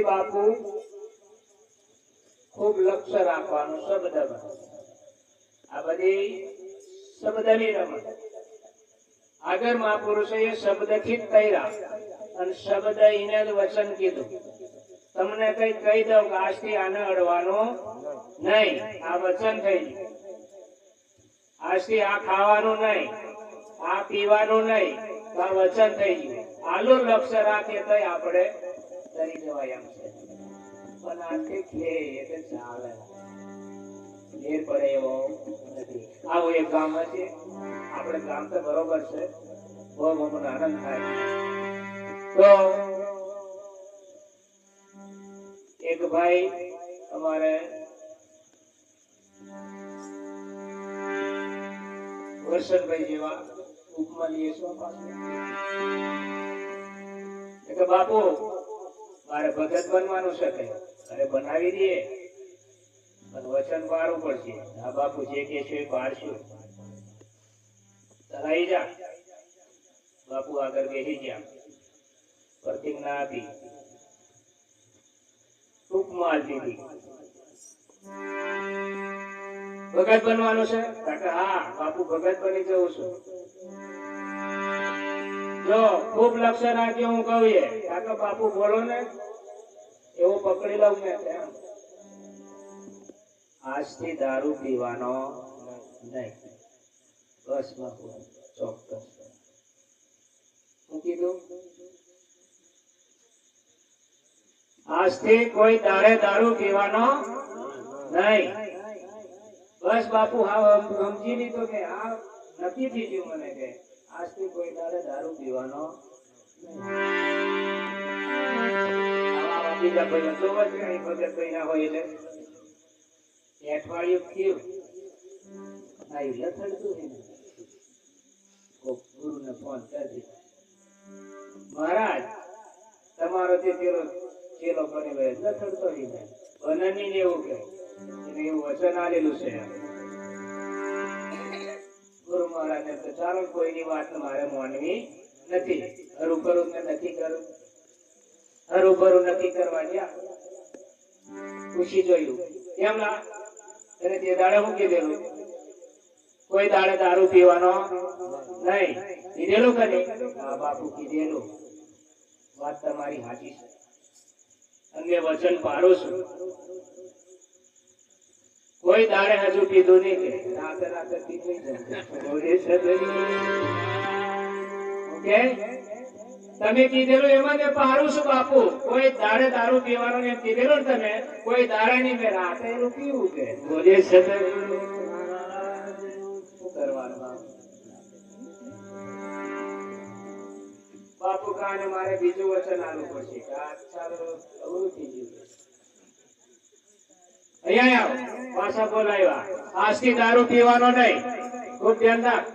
બાપુ ખૂબ લક્ષ્ય રાખવાનું શબ્દમાં. આ બધી શબ્દની રમત. આગળ મહાપુરુષોએ શબ્દથી જ કર્યા અને શબ્દ એને જ વચન કીધું. તમને કઈ કહી દઉં કે આજથી આને અડવાનું નહીં, આ વચન થઈ ગયું. આજથી આ ખાવાનું નહીં, આ પીવાનું નહીં, આ વચન થઈ ગયું. આલુ લક્ષ્ય રાખીએ તો આપણે ડરી જવાય એમ છે. પણ આજથી કે એટલે ચાલે, ફેર પડે એવો નથી. આવું એક ગામ છે, આપણે ગામ તો બરોબર છે, બહુ મને આનંદ થાય. તો એક ભાઈ અમારે વર્ષનભાઈ જેવા ઉપમા લઈએ છો કે બાપુ મારે ભગત બનવાનું છે, અરે બનાવી દઈએ પણ વચન પાડવું પડશે. આ બાપુ જે કે છે પાડશું. ચલાવી જા. બાપુ આગળ બેસી ગયા, પ્રતિજ્ઞા આપી, ટૂંકમાં આપી દીધી. ભગત બનવાનું છે? હા બાપુ ભગત બની જવું છું. જો ખૂબ લક્ષ્ય રાખ્યો હું કહું કાકા બાપુ બોલો ને એવું પકડી લઉં ને. આજથી દારૂ પીવાનો નહીં. બસ બાપુ ચોક્કસ. હું કીધું આજથી કોઈ દાડે દારૂ પીવાનો નહીં. બસ બાપુ હા સમજી લીધું કે આ નક્કી થઈ ગયું મને કે આજથી કોઈ દાડે દારૂ પીવાનો બીજા ભાઈ તો ભગત ભાઈ ના હોય એટલે અઠવાડિયું થયું ગુરુ ને ફોન કરી દીધો, મહારાજ તમારો જે પેલો ચેલો બનેલો લથડતો બનની ને એવું કે એવું વચન આલેલું છે. ગુરુ મહારાજ ને તો ચાલો કોઈની વાત મારે માનવી નથી. હરુભરું નથી કરું, હરુભરું નથી કરવા ગયા. પૂછી જોયું કેમ ના એને તે દાડે હું કીધેલું કોઈ દાડે દારૂ પીવાનો નહીં. કીધેલું કે નહીં? હા બાપુ કીધેલું. વાત તમારી સાચી છે અને વચન પાડું છું. કોઈ દાડે હજુ પીધું નહીં કે રાતે રાતે પીધું ઓકે. તમે કીધેલું એમાં મેં પાડું છું બાપુ. કોઈ દાડે દારૂ પીવાનું એમ કીધેલું તમે, કોઈ દાડે નહીં મેં રાતે એવું પીવું કે બોલે છે. શું કરવાનું બાપુ? કાને મારે બીજું વચન આલવું પડશે. ચાલો અવરું થઈ ગયું. અહીંયા આવો, પાછા બોલાવ્યા. આજથી દારૂ પીવાનો નહીં. ખૂબ ધ્યાન રાખ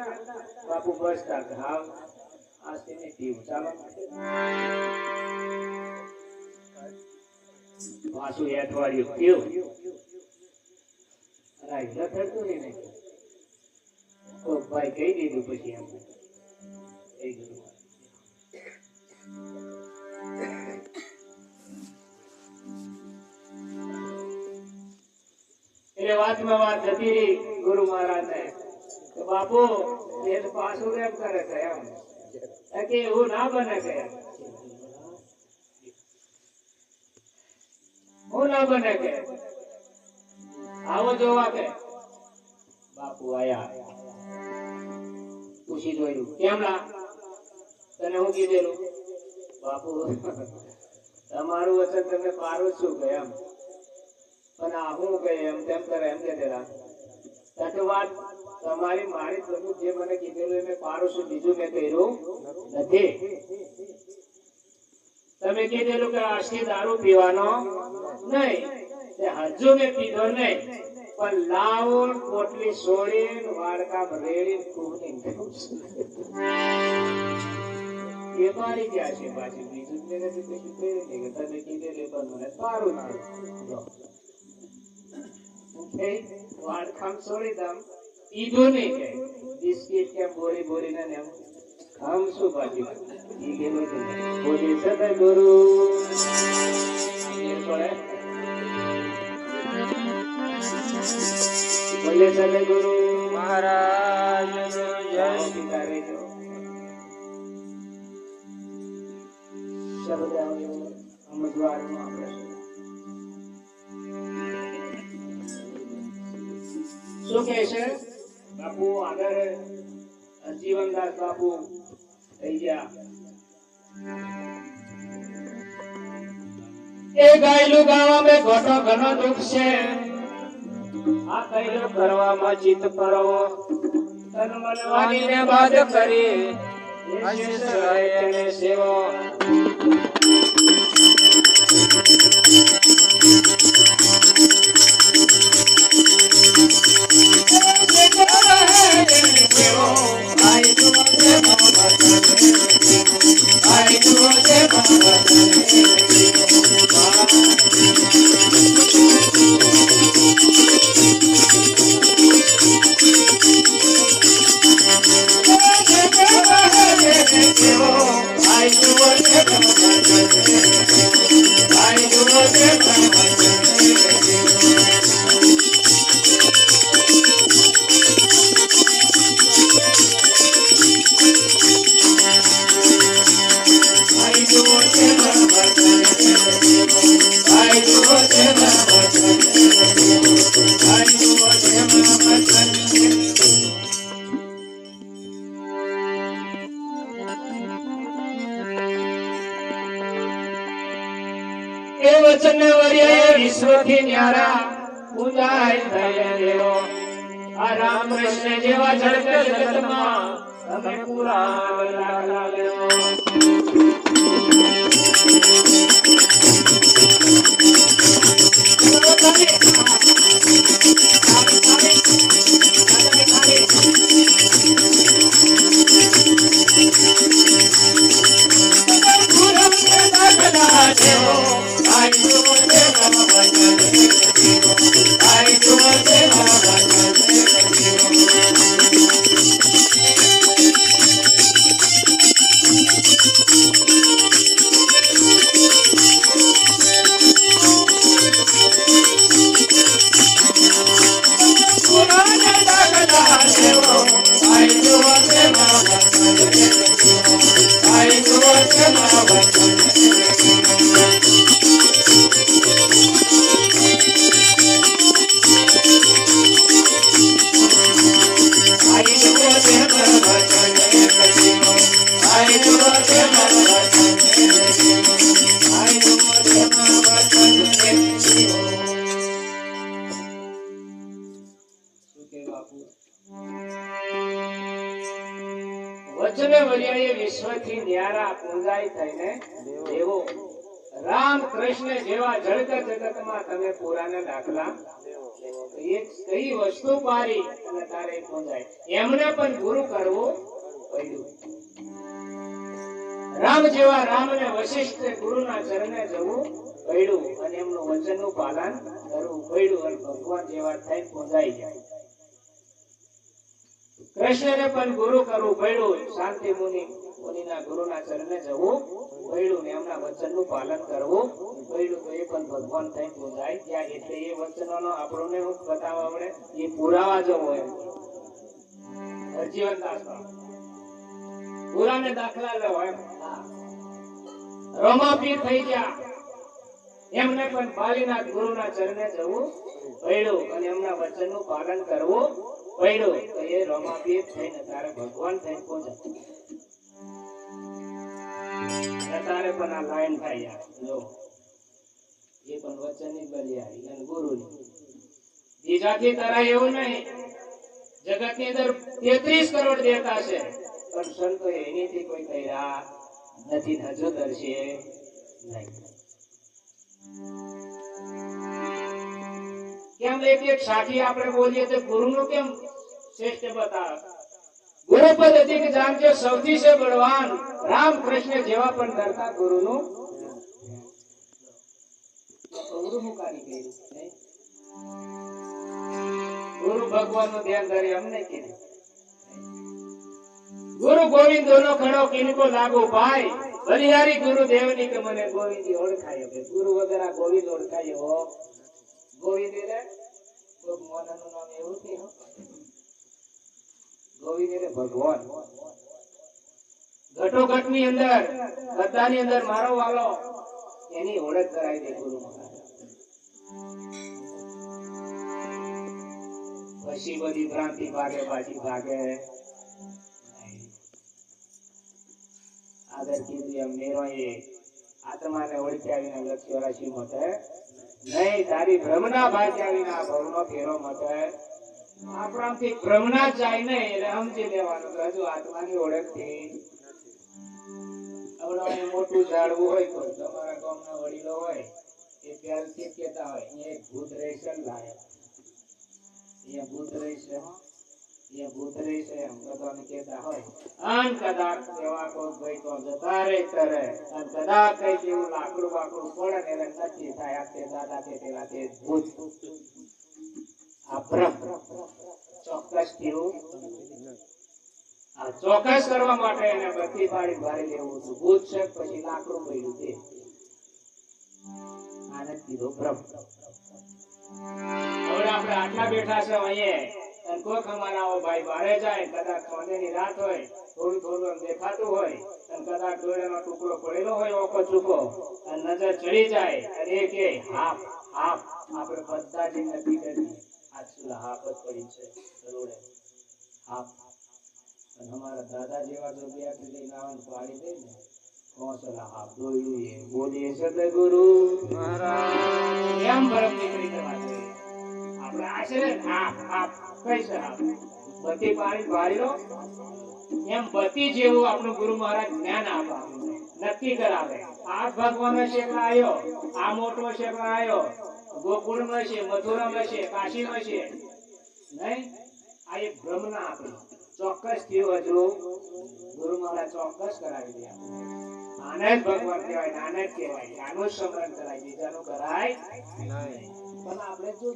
બાપુ. બસ રાખ. હા આજથી નહીં પીવું. ચાલો પાછું અઠવાડિયું થયું. ભાઈ કહી દીધું પછી એમ થઈ ગયું. એટલે વાતમાં વાત જતી રહી ગુરુ મહારાજ ને બાપુ એ પાછું એમ કરે છે એમ કે એવું ના બને કે હું ના બને કે આવો જોવા કે બાપુ આયા પૂછી જોયું કેમ લા તને હું કીધેલું બાપુ તમારું વચન તમે પારો છું કે એમ પણ આ હું કે એમ તેમ કરે એમ કહેલા તો વાત તમારી મારી પ્રભુ જે મને કીધેલું એ મેં પારો છું બીજું મેં કર્યું નથી તમે કીધેલું કે આજથી દારૂ પીવાનો નહીં તે હજુ મેં પીધો નહીં પણ લાવો પોટલી છોડી વાડકા રેડી કુની એ મારી ગયા છે પાછી બીજું મેં નથી કશું કર્યું નહીં કે તમે કીધેલું પણ મને સારું છે વાડકામ છોડી દમ ઈધું નહીં કે બિસ્કિટ કે બોરી બોરી ને એમ हम सुभाजी बोले सदगुरु बोले सदगुरु महाराज जय पितारे जो शब्द अमद्वार શું કહે છે બાપુ આગળ જીવનદાસ બાપુ થઈ ગયા એ ગાયલું ગાવામાં ઘટો ઘણો દુઃખ છે આ કઈલું કરવામાં ચિત્ત કરો તન મન વાણીને બાદ કરી આશીષ રહે એને સેવો વિશ્વથી ન્યારા પૂજાય થઈને દેવો આ રામ કૃષ્ણ જેવા જળક જગતમાં તમે પૂરા લાગલા લેવો વચને વરિયાએ વિશ્વથી ન્યારા પૂજાય થઈને દેવો રામ કૃષ્ણ જેવા જળક જગતમાં તમે પુરાને દાખલા એક કઈ વસ્તુ પારી અને તારે પૂજાય એમને પણ ગુરુ કરવો પડ્યું રામ જેવા રામને વશિષ્ઠ ગુરુના ચરણે જવું પડ્યું અને એમનું વચનનું પાલન કરવું પડ્યું અને ભગવાન જેવા થઈ પૂજાઈ જાય કૃષ્ણને પણ ગુરુ કરવું પડ્યું શાંતિ મુનિના ગુરુના ચરણે જવું પડ્યું ને એમના વચનનું પાલન કરવું પડ્યું તો એ પણ ભગવાન થઈ પૂજાય ત્યાં એટલે એ વચનોનો આપણને હું બતાવવા પડે એ પુરાવા જવો એમ જીવનદાસ પુરાને દાખલા લેવો એમ રોમાપીર થઈ ગયા એમને પણ બાલીનાથ ગુરુના ચરણે જવું પડ્યું અને એમના વચનનું પાલન કરવું પડ્યું. તો એ રમાપીર થઈને તારે ભગવાન થઈને પહોંચે. તારે પણ આ લાઈન થાય જો એ પણ વચનની બલિયારી અને ગુરુની. બીજાથી તરાય એવું નહીં. જગતની અંદર 33 કરોડ દેવતા છે પણ સંતો એનીથી કોઈ કર્યા નથી, હજુ કરશે નહીં. કેમ એક એક સાખી આપણે બોલીએ તો ગુરુનું કેમ શ્રેષ્ઠ બતાવે? ગુરુ પદ્ધતિ કે જાણજો સૌથી છે બળવાન, રામ કૃષ્ણ જેવા પણ કરતા ગુરુનું ગુરુનું કાર્ય કર્યું. ગુરુ ભગવાનનું ધ્યાન ધરી અમને કીધું. ગુરુ ગોવિંદ દોનો ખડો કિनको લાગુ ભાઈ, બલિહારી ગુરુ દેવની કે મને ગોવિંદી ઓળખાય. ગુરુ વગર આ ગોવિંદ ઓળખાય હો. ગોવિંદ એટલે કોઈ મોનાનું નામ એવું છે. ગોવિંદ એટલે ભગવાન. ઘટોઘટની અંદર બધાની અંદર મારો વાલો એની ઓળખ કરાવી દે ગુરુ મહારાજ. પછી બધી ભ્રાંતિ ભાગે પાછી ભાગે. આગળ કીધું એમ મેરોએ આત્માને ઓળખ્યા વિના લક્ષ્ય રાશિ મતે નહીં. તારી ભ્રમના ભાગ્યા વિના ભવનો ફેરો મતે. આપણાથી ભ્રમના જાય નહીં એટલે સમજી લેવાનું હજુ આત્માની ઓળખથી આવડાને મોટું ઝાડવું હોય કોઈ તમારા ગામના વડીલો હોય એ પહેલથી કહેતા હોય અહીંયા એક ભૂત રહેશે લાયક, અહીંયા ભૂત રહેશે, અહીંયા ભૂત રહેશે એમ બધાને કહેતા હોય. અન કદાચ એવા કોઈ ભાઈ તો જતા રે કરે અને કદાચ કઈ જેવું લાકડું વાકડું પડે ને એટલે નથી થાય. આ તે દાદા કે પેલા તે ભૂત આ ભ્રમ ચોક્કસ થયું. આ ચોક્કસ કરવા માટે એને બધી પાડી ભારી લેવું હતું. ભૂત છે પછી લાકડું પડ્યું તે આને કીધું ભ્રમ. હવે આપણે આટલા બેઠા છે અહીંયા અને કોઈક અમારા ભાઈ બારે જાય કદાચ સોનેની રાત હોય થોડું થોડું દેખાતું હોય અને કદાચ દોરેનો ટુકડો પડેલો હોય ઓકો ચૂકો અને નજર ચડી જાય અને એ કે હાફ હાફ આપણે બધા જ નક્કી કરી આજુલા હાફ જ પડી છે રોડે હાફ. અને અમારા દાદા જેવા જો બે સુધી નાવન પાડી દે ને કોસલા હાફ દોડ્યું એ બોલીએ સદગુરુ મહારાજ એમ ભરમ નીકળી જવા જોઈએ. આપણે આશરે હાફ હાફ કઈ છે હાફ બધી પાડી પાડી લો એમ બધી જેવું આપણું ગુરુ મહારાજ જ્ઞાન આપે નક્કી કરાવે. આ ભગવાન શેખા આવ્યો, આ મોટો શેખા આવ્યો, ગોકુળ માં છે, મથુરા માં છે, કાશી માં છે નહીં. આ એક ભ્રમ ના આપે ચોક્કસ થયું. હજુ ગુરુ મહારાજ ચોક્કસ કરાવી દે. આને જ ભગવાન કહેવાય, આને જ કહેવાય. આનું સ્મરણ કરાય, બીજાનું કરાય નહીં. પણ આપણે જો